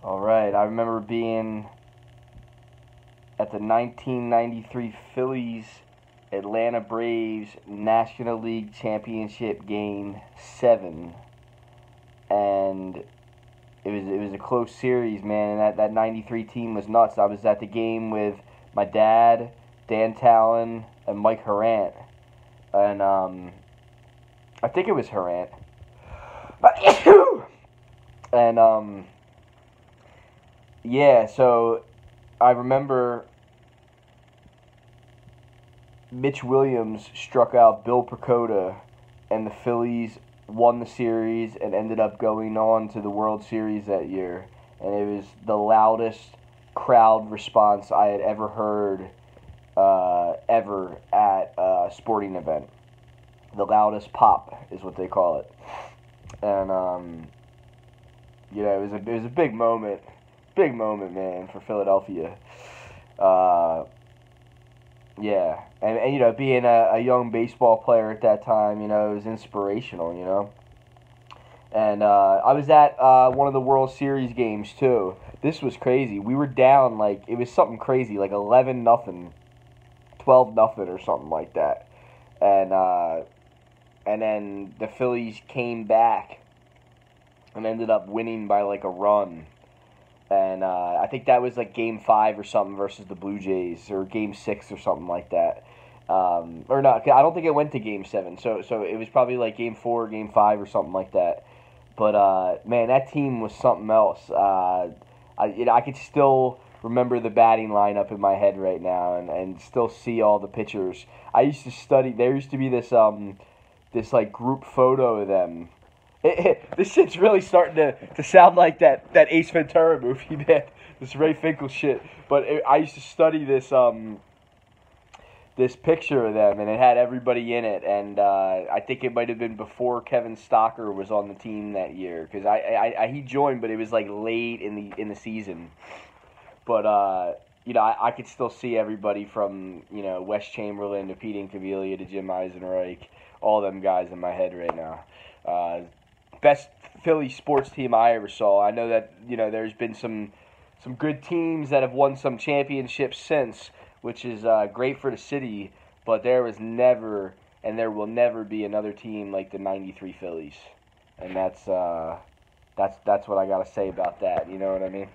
All right, I remember being at the 1993 Phillies Atlanta Braves National League Championship Game 7, and it was a close series, man. And that '93 team was nuts. I was at the game with my dad, Dan Talon, and Mike Harant, and I think it was Harant, and yeah. So I remember Mitch Williams struck out Bill Percoda, and the Phillies won the series and ended up going on to the World Series that year. And it was the loudest crowd response I had ever heard ever at a sporting event. The loudest pop is what they call it. And it was a big moment, man, for Philadelphia. Uh, Yeah, and being a young baseball player at that time, it was inspirational, And I was at one of the World Series games too. This was crazy. We were down like it was something crazy, like 11-0, 12-0, or something like that. And then the Phillies came back and ended up winning by like a run. And I think that was like Game 5 or something versus the Blue Jays, or Game 6 or something like that. Or not, I don't think it went to Game 7. So it was probably like Game 4 or Game 5 or something like that. But man, that team was something else. I could still remember the batting lineup in my head right now, and still see all the pitchers. I used to study. There used to be this like group photo of them. This shit's really starting to sound like that Ace Ventura movie, man. This Ray Finkel shit. But I used to study this picture of them, and it had everybody in it. And I think it might have been before Kevin Stocker was on the team that year, because he joined, but it was like late in the season. But I could still see everybody from Wes Chamberlain to Pete Incaviglia to Jim Eisenreich, all them guys in my head right now. Best Philly sports team I ever saw. I know that there's been some good teams that have won some championships since, which is great for the city. But there was never, and there will never be, another team like the '93 Phillies, and that's what I gotta say about that. You know what I mean?